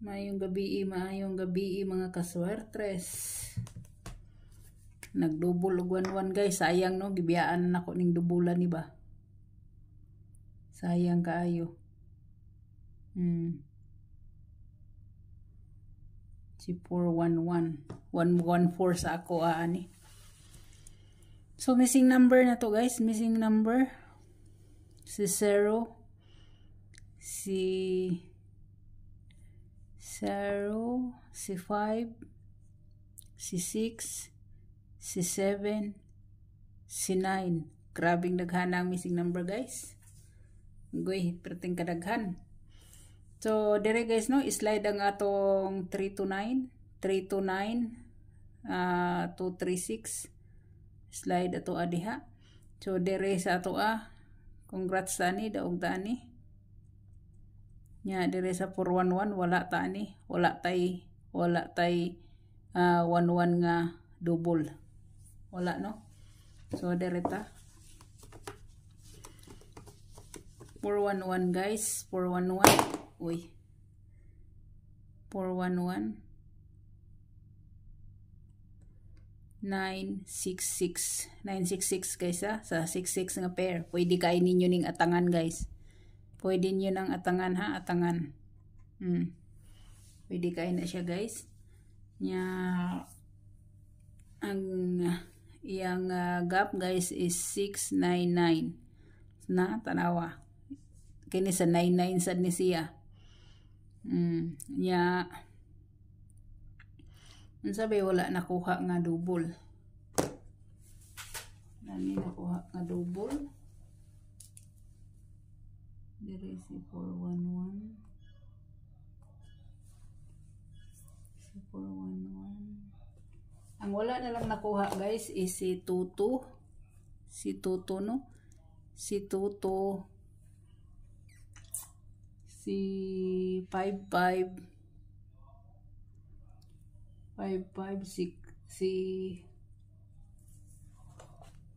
Maayong gabi mga kaswertres. Nagdubol og 1-1 guys. Sayang no, gibiyaan nako ning dubulan ni ba. Sayang kaayo. Si 411. 114 sa ako ani. So missing number na to guys, missing number. Si 0, si 0, si 5, si 6, si 7, si 9. Grabing daghan ang missing number guys. Goy, perting kadaghan. So, dire guys no, slide ang atong 3 to 9, 3 to 9, 236. Slide ato adiha. So, dire sa ato congrats tani, daog tani. Nya dire sa 411 wala tani, wala tay 11 nga double. Wala no. So dire ta 411 guys, 411. Uy. 411 966 966 guys sa 66 nga pair. Pwede kay ninyo ning atangan guys. Pwede nyo nang atangan atangan. Pwede kain na siya guys. Nya ang iyang gap guys is 699. Na tanawa. Kini sa 99 sad ni siya. Nya unsabi wala nakuha nga double. Nani nakuha nga double. Dire si 411. Si 411. Ang wala na lang nakuha guys is si 22. Si 22 no. Si 22. Si 55. 55 si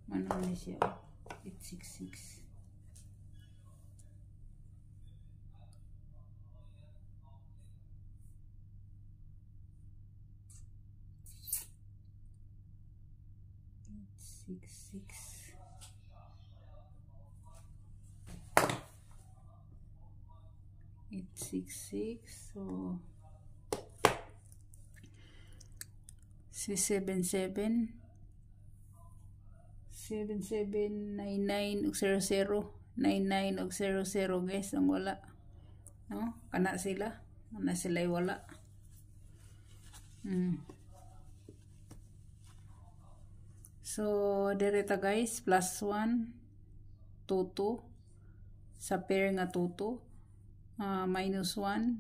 ano ni siya? 866. Eight six six. So si 77 99 og 00 99 og 00 guys ang wala no kana sila wala. So direta guys plus 1 22 sa pair nga 22 minus 1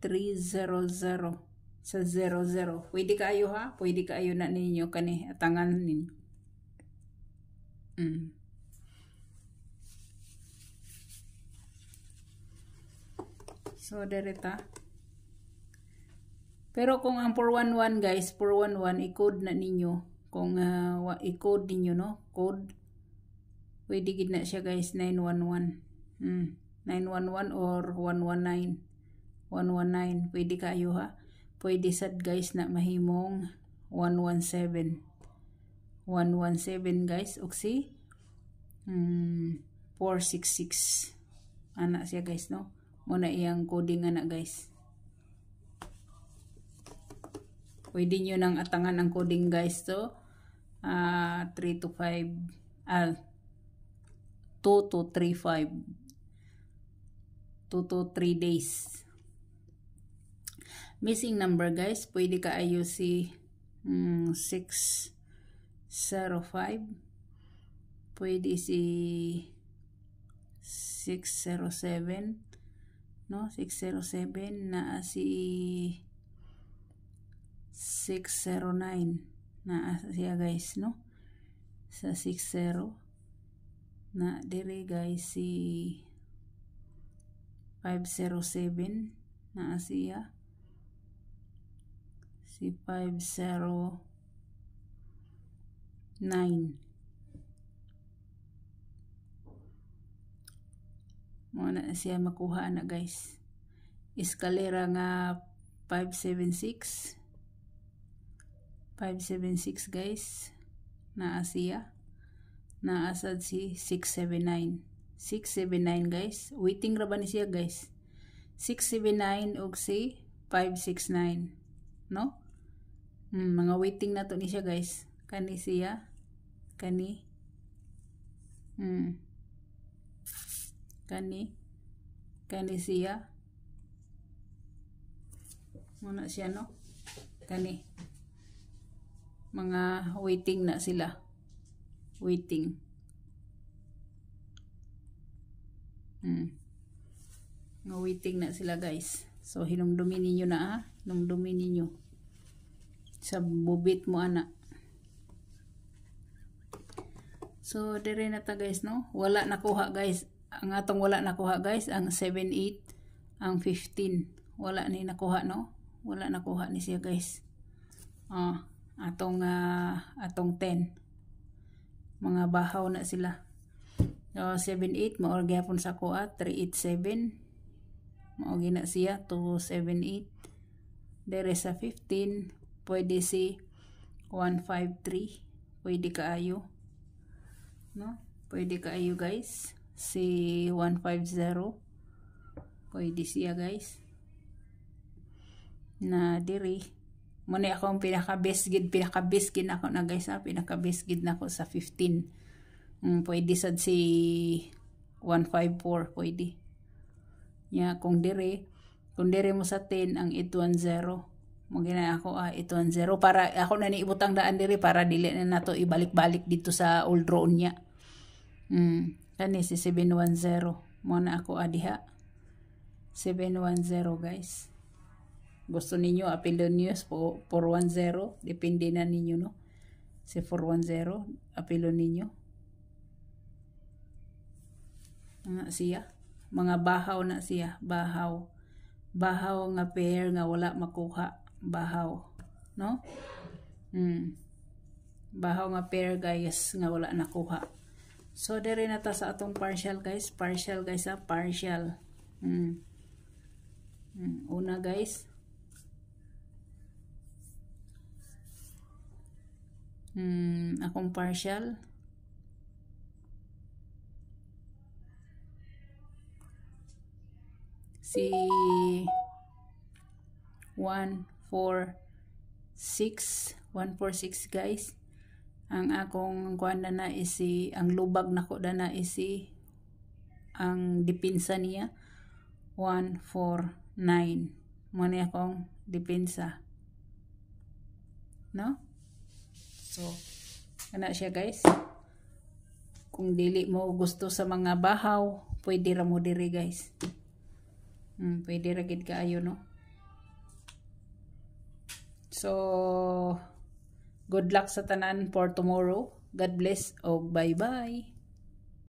300 sa 00. Pwede kayo pwede kayo na ninyo kani atangan ninyo. So direta. Pero kung ang 411 guys, 411 i-code na ninyo. Kung i-code ninyo no, code pwede gid na siya guys 911. 911 or 119. 119 pwede kayo Pwede sad guys na mahimong 117. 117 guys oksi 466. Ana siya guys no. Muna iyang coding ana guys. Pwede nyo nang atangan ang coding guys to 3 to 5 2 to 3 5 2 to 3 days. Missing number guys, pwede kaayo si 605, pwede si 607 no, 607 na si 609 na siya guys no, sa 60 na dire guys si 507 na siya si 509 mo na siya makuha na guys. Eskalera nga 576 guys. Naa siya. Naasad si 679 guys. Waiting ra ba ni siya guys? 679 og si 569, no? Mga waiting na to ni siya guys. Kani siya, kani siya, muna siya, no? Kani mga waiting na sila, waiting. Mga waiting na sila guys. So hinumdumin ninyo na, ha? Hinumdumin ninyo sa bubit mo, ana. So dire na ta guys, no? Wala nakuha guys. Ang atong wala nakuha guys, ang 78, ang 15. Wala ni nakuha, no? Wala nakuha ni siya guys. Atong 10. Mga bahaw na sila. So 78 mao gyapon sa kuha, 387. Mao gina siya 278. Dire sa 15 pwede si 153. Pwede kaayo, no? Pwede kaayo guys. Si 150. Pwede siya guys. Na diri muna akong pinaka-best gid ako na guys, ha? Pinaka-best gid nako sa 15. Pwede sad si 154, pwede. Kung dire mo sa 10 ang 810. Mo gina ako 810 para ako na niibutang daan dire para dili na nato ibalik-balik dito sa old road niya. Kani si 710. Mo na ako diha. 710 guys. Gusto ninyo apelon niyo 410, depende na ninyo, no? Si 410 apelon ninyo. Siya, mga bahaw na siya, bahaw nga pair nga wala makuha, bahaw, no? Bahaw nga pair guys nga wala nakuha. So dire na ta sa atong partial guys, partial. Una guys, akong partial si 146 guys. Ang akong kuan na isi, ang lubag nako na isi, ang depensa niya 149. Mo ni akong depensa, no? So ana siya guys. Kung dili mo gusto sa mga bahaw, pwede ra mo diri guys. Pwede ra gid kaayo, no? So good luck sa tanan for tomorrow. God bless. Bye bye.